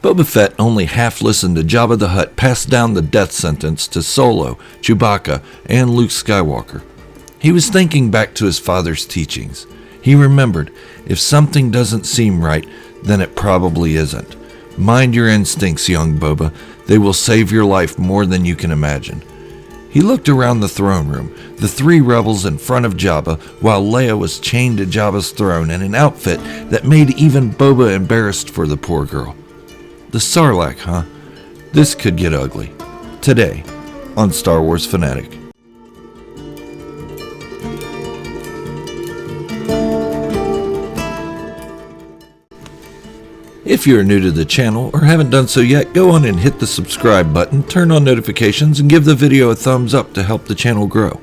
Boba Fett only half listened to Jabba the Hutt pass down the death sentence to Solo, Chewbacca, and Luke Skywalker. He was thinking back to his father's teachings. He remembered, if something doesn't seem right, then it probably isn't. Mind your instincts, young Boba. They will save your life more than you can imagine. He looked around the throne room, the 3 rebels in front of Jabba, while Leia was chained to Jabba's throne in an outfit that made even Boba embarrassed for the poor girl. The Sarlacc, huh? This could get ugly. Today, on Star Wars Fanatic. If you're new to the channel or haven't done so yet, go on and hit the subscribe button, turn on notifications, and give the video a thumbs up to help the channel grow.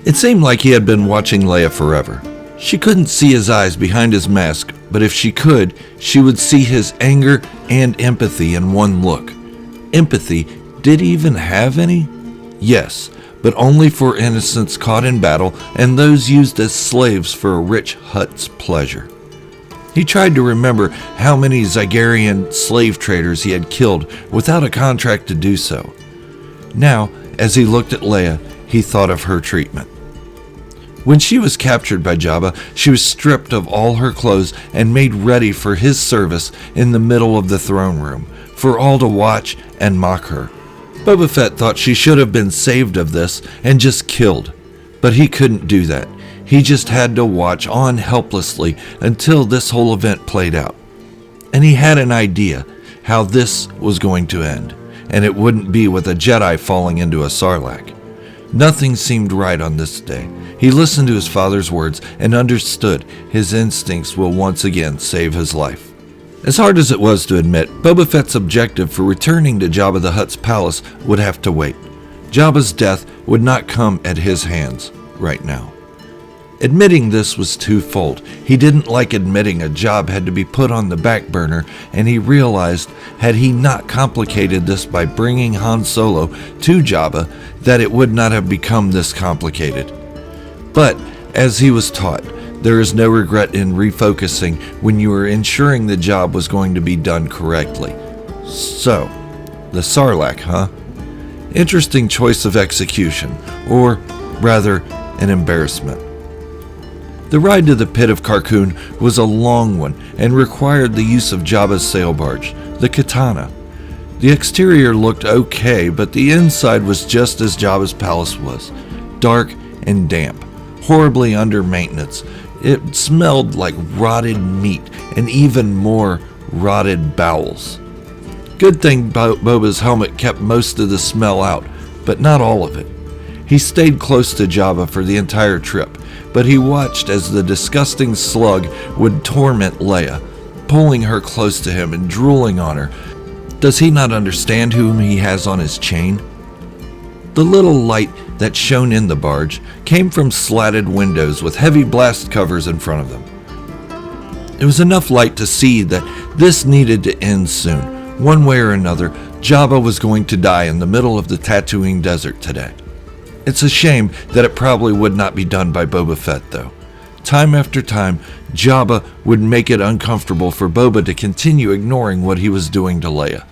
It seemed like he had been watching Leia forever. She couldn't see his eyes behind his mask, but if she could, she would see his anger and empathy in one look. Empathy? Did he even have any? Yes, but only for innocents caught in battle and those used as slaves for a rich Hutt's pleasure. He tried to remember how many Zygarian slave traders he had killed without a contract to do so. Now, as he looked at Leia, he thought of her treatment. When she was captured by Jabba, she was stripped of all her clothes and made ready for his service in the middle of the throne room, for all to watch and mock her. Boba Fett thought she should have been saved of this and just killed, but he couldn't do that. He just had to watch on helplessly until this whole event played out. And he had an idea how this was going to end, and it wouldn't be with a Jedi falling into a Sarlacc. Nothing seemed right on this day. He listened to his father's words and understood his instincts will once again save his life. As hard as it was to admit, Boba Fett's objective for returning to Jabba the Hutt's palace would have to wait. Jabba's death would not come at his hands right now. Admitting this was twofold. He didn't like admitting a job had to be put on the back burner, and he realized, had he not complicated this by bringing Han Solo to Jabba, that it would not have become this complicated. But, as he was taught, there is no regret in refocusing when you are ensuring the job was going to be done correctly. So, the Sarlacc, huh? Interesting choice of execution, or rather, an embarrassment. The ride to the pit of Carkoon was a long one and required the use of Jabba's sail barge, the Katana. The exterior looked okay, but the inside was just as Jabba's palace was, dark and damp, horribly under maintenance. It smelled like rotted meat and even more rotted bowels. Good thing Boba's helmet kept most of the smell out, but not all of it. He stayed close to Jabba for the entire trip, but he watched as the disgusting slug would torment Leia, pulling her close to him and drooling on her. Does he not understand whom he has on his chain? The little light that shone in the barge came from slatted windows with heavy blast covers in front of them. It was enough light to see that this needed to end soon. One way or another, Jabba was going to die in the middle of the Tatooine desert today. It's a shame that it probably would not be done by Boba Fett, though. Time after time, Jabba would make it uncomfortable for Boba to continue ignoring what he was doing to Leia.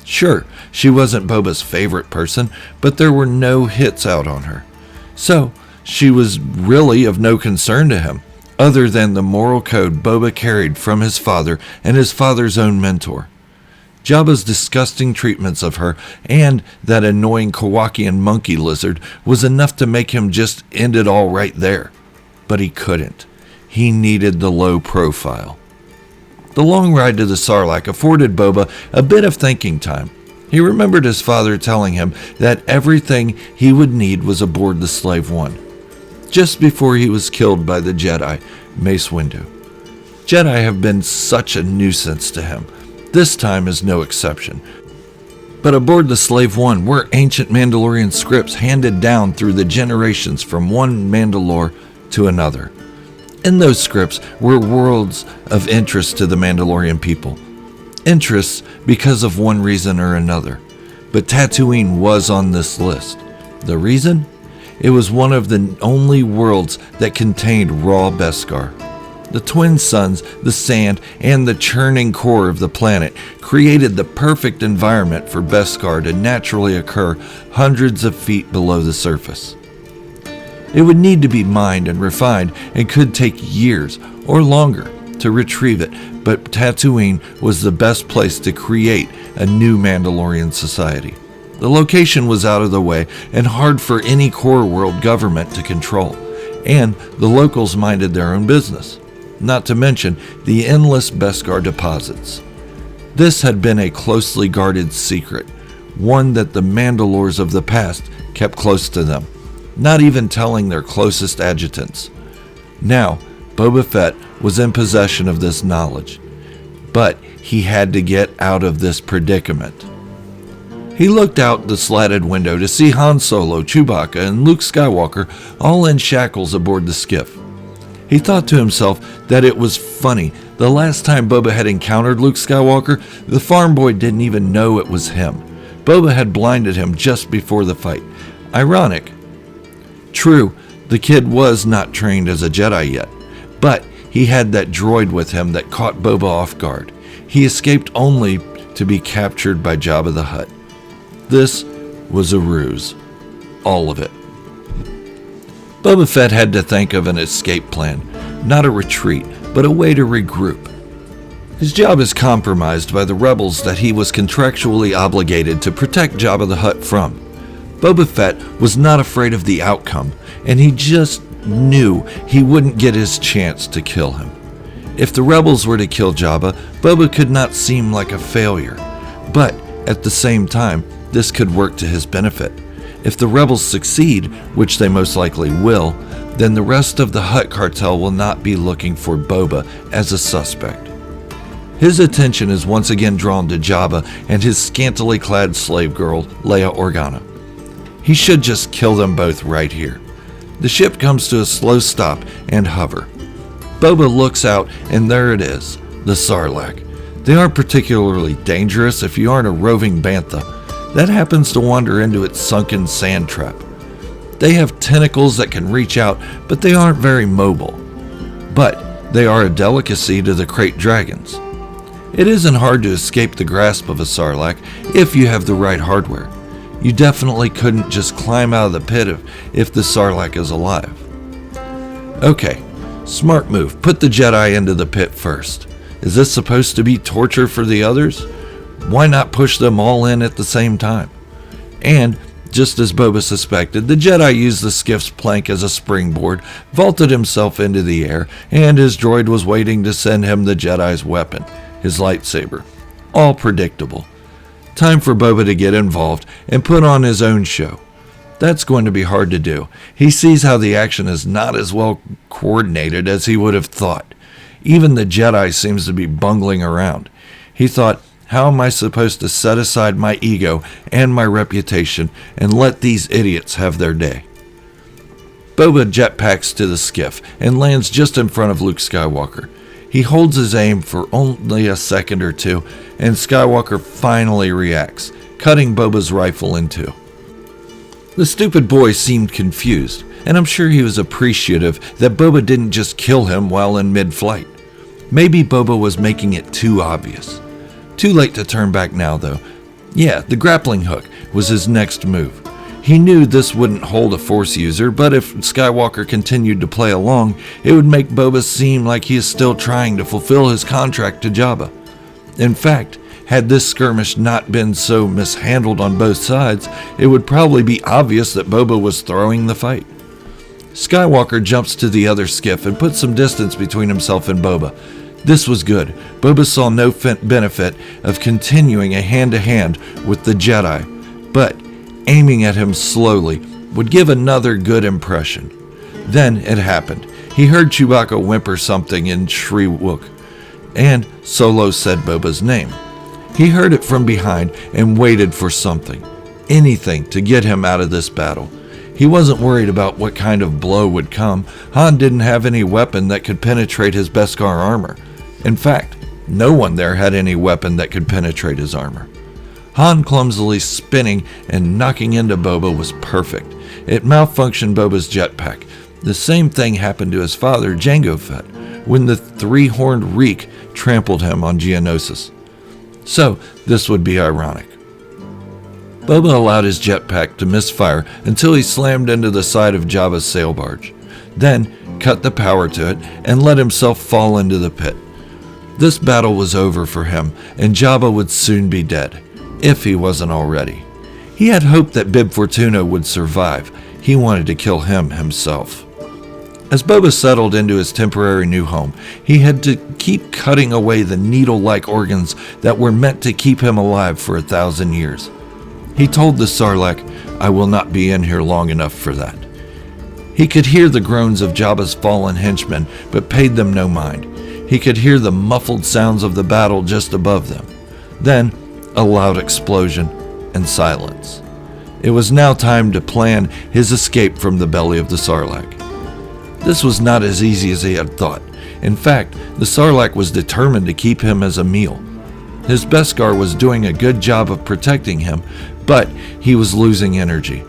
Sure, she wasn't Boba's favorite person, but there were no hits out on her. So, she was really of no concern to him, other than the moral code Boba carried from his father and his father's own mentor. Jabba's disgusting treatments of her and that annoying Kowakian monkey lizard was enough to make him just end it all right there. But he couldn't. He needed the low profile. The long ride to the Sarlacc afforded Boba a bit of thinking time. He remembered his father telling him that everything he would need was aboard the Slave One, just before he was killed by the Jedi, Mace Windu. Jedi have been such a nuisance to him. This time is no exception. But aboard the Slave One were ancient Mandalorian scripts handed down through the generations from one Mandalore to another. In those scripts were worlds of interest to the Mandalorian people. Interests because of one reason or another. But Tatooine was on this list. The reason? It was one of the only worlds that contained raw Beskar. The twin suns, the sand, and the churning core of the planet created the perfect environment for Beskar to naturally occur hundreds of feet below the surface. It would need to be mined and refined and could take years or longer to retrieve it, but Tatooine was the best place to create a new Mandalorian society. The location was out of the way and hard for any core world government to control, and the locals minded their own business. Not to mention the endless Beskar deposits. This had been a closely guarded secret, one that the Mandalores of the past kept close to them, not even telling their closest adjutants. Now, Boba Fett was in possession of this knowledge, but he had to get out of this predicament. He looked out the slatted window to see Han Solo, Chewbacca, and Luke Skywalker all in shackles aboard the skiff. He thought to himself that it was funny. The last time Boba had encountered Luke Skywalker, the farm boy didn't even know it was him. Boba had blinded him just before the fight. Ironic. True, the kid was not trained as a Jedi yet, but he had that droid with him that caught Boba off guard. He escaped only to be captured by Jabba the Hutt. This was a ruse. All of it. Boba Fett had to think of an escape plan, not a retreat, but a way to regroup. His job is compromised by the rebels that he was contractually obligated to protect Jabba the Hutt from. Boba Fett was not afraid of the outcome, and he just knew he wouldn't get his chance to kill him. If the rebels were to kill Jabba, Boba could not seem like a failure, but at the same time, this could work to his benefit. If the rebels succeed, which they most likely will, then the rest of the Hutt cartel will not be looking for Boba as a suspect. His attention is once again drawn to Jabba and his scantily clad slave girl, Leia Organa. He should just kill them both right here. The ship comes to a slow stop and hover. Boba looks out and there it is, the Sarlacc. They aren't particularly dangerous if you aren't a roving bantha that happens to wander into its sunken sand trap. They have tentacles that can reach out, but they aren't very mobile. But they are a delicacy to the Krayt dragons. It isn't hard to escape the grasp of a Sarlacc if you have the right hardware. You definitely couldn't just climb out of the pit if the Sarlacc is alive. Okay, smart move. Put the Jedi into the pit first. Is this supposed to be torture for the others? Why not push them all in at the same time? And, just as Boba suspected, the Jedi used the skiff's plank as a springboard, vaulted himself into the air, and his droid was waiting to send him the Jedi's weapon, his lightsaber. All predictable. Time for Boba to get involved and put on his own show. That's going to be hard to do. He sees how the action is not as well coordinated as he would have thought. Even the Jedi seems to be bungling around. He thought, how am I supposed to set aside my ego and my reputation and let these idiots have their day? Boba jetpacks to the skiff and lands just in front of Luke Skywalker. He holds his aim for only a second or two, and Skywalker finally reacts, cutting Boba's rifle in two. The stupid boy seemed confused, and I'm sure he was appreciative that Boba didn't just kill him while in mid-flight. Maybe Boba was making it too obvious. Too late to turn back now, though. Yeah, the grappling hook was his next move. He knew this wouldn't hold a Force user, but if Skywalker continued to play along, it would make Boba seem like he is still trying to fulfill his contract to Jabba. In fact, had this skirmish not been so mishandled on both sides, it would probably be obvious that Boba was throwing the fight. Skywalker jumps to the other skiff and puts some distance between himself and Boba. This was good. Boba saw no benefit of continuing a hand-to-hand with the Jedi, but aiming at him slowly would give another good impression. Then it happened. He heard Chewbacca whimper something in Sri Wook, and Solo said Boba's name. He heard it from behind and waited for something, anything to get him out of this battle. He wasn't worried about what kind of blow would come. Han didn't have any weapon that could penetrate his Beskar armor. In fact, no one there had any weapon that could penetrate his armor. Han clumsily spinning and knocking into Boba was perfect. It malfunctioned Boba's jetpack. The same thing happened to his father, Jango Fett. when the three-horned reek trampled him on Geonosis. So, this would be ironic. Boba allowed his jetpack to misfire until he slammed into the side of Jabba's sail barge, then cut the power to it and let himself fall into the pit. This battle was over for him, and Jabba would soon be dead, if he wasn't already. He had hoped that Bib Fortuna would survive. He wanted to kill him himself. As Boba settled into his temporary new home, he had to keep cutting away the needle-like organs that were meant to keep him alive for 1,000 years. He told the Sarlacc, "I will not be in here long enough for that." He could hear the groans of Jabba's fallen henchmen, but paid them no mind. He could hear the muffled sounds of the battle just above them. Then, a loud explosion and silence. It was now time to plan his escape from the belly of the Sarlacc. This was not as easy as he had thought. In fact, the Sarlacc was determined to keep him as a meal. His Beskar was doing a good job of protecting him, but he was losing energy.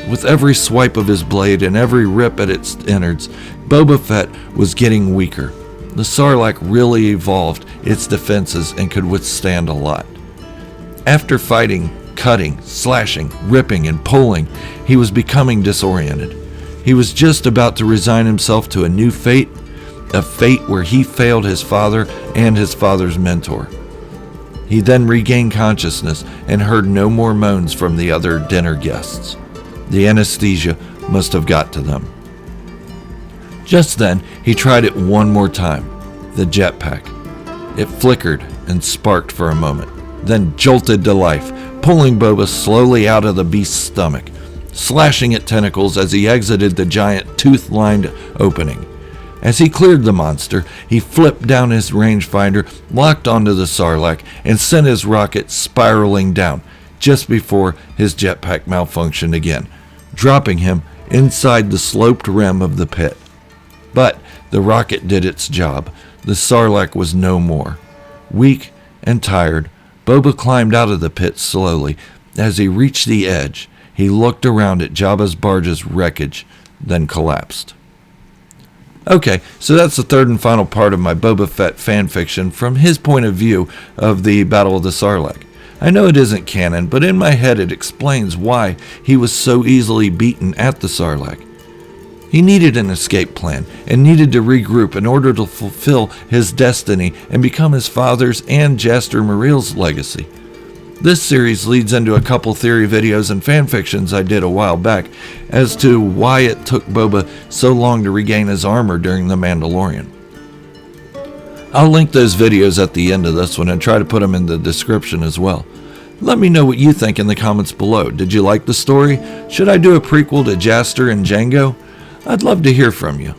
With every swipe of his blade and every rip at its innards, Boba Fett was getting weaker. The Sarlacc really evolved its defenses and could withstand a lot. After fighting, cutting, slashing, ripping, and pulling, he was becoming disoriented. He was just about to resign himself to a new fate, a fate where he failed his father and his father's mentor. He then regained consciousness and heard no more moans from the other dinner guests. The anesthesia must have got to them. Just then, he tried it one more time, the jetpack. It flickered and sparked for a moment, then jolted to life, pulling Boba slowly out of the beast's stomach, slashing at tentacles as he exited the giant tooth-lined opening. As he cleared the monster, he flipped down his rangefinder, locked onto the Sarlacc, and sent his rocket spiraling down just before his jetpack malfunctioned again, dropping him inside the sloped rim of the pit. But the rocket did its job. The Sarlacc was no more. Weak and tired, Boba climbed out of the pit slowly. As he reached the edge, he looked around at Jabba's barge's wreckage, then collapsed. Okay, so that's the third and final part of my Boba Fett fanfiction from his point of view of the Battle of the Sarlacc. I know it isn't canon, but in my head it explains why he was so easily beaten at the Sarlacc. He needed an escape plan and needed to regroup in order to fulfill his destiny and become his father's and Jaster Mareel's legacy. This series leads into a couple theory videos and fanfictions I did a while back as to why it took Boba so long to regain his armor during The Mandalorian. I'll link those videos at the end of this one and try to put them in the description as well. Let me know what you think in the comments below. Did you like the story? Should I do a prequel to Jaster and Jango? I'd love to hear from you.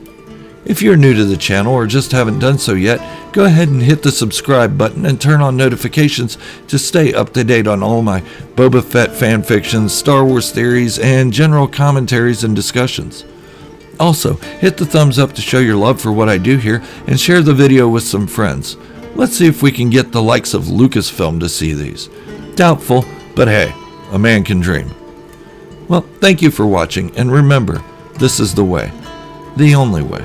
If you're new to the channel or just haven't done so yet, go ahead and hit the subscribe button and turn on notifications to stay up to date on all my Boba Fett fanfictions, Star Wars theories, and general commentaries and discussions. Also, hit the thumbs up to show your love for what I do here and share the video with some friends. Let's see if we can get the likes of Lucasfilm to see these. Doubtful, but hey, a man can dream. Well, thank you for watching, and remember, this is the way, the only way.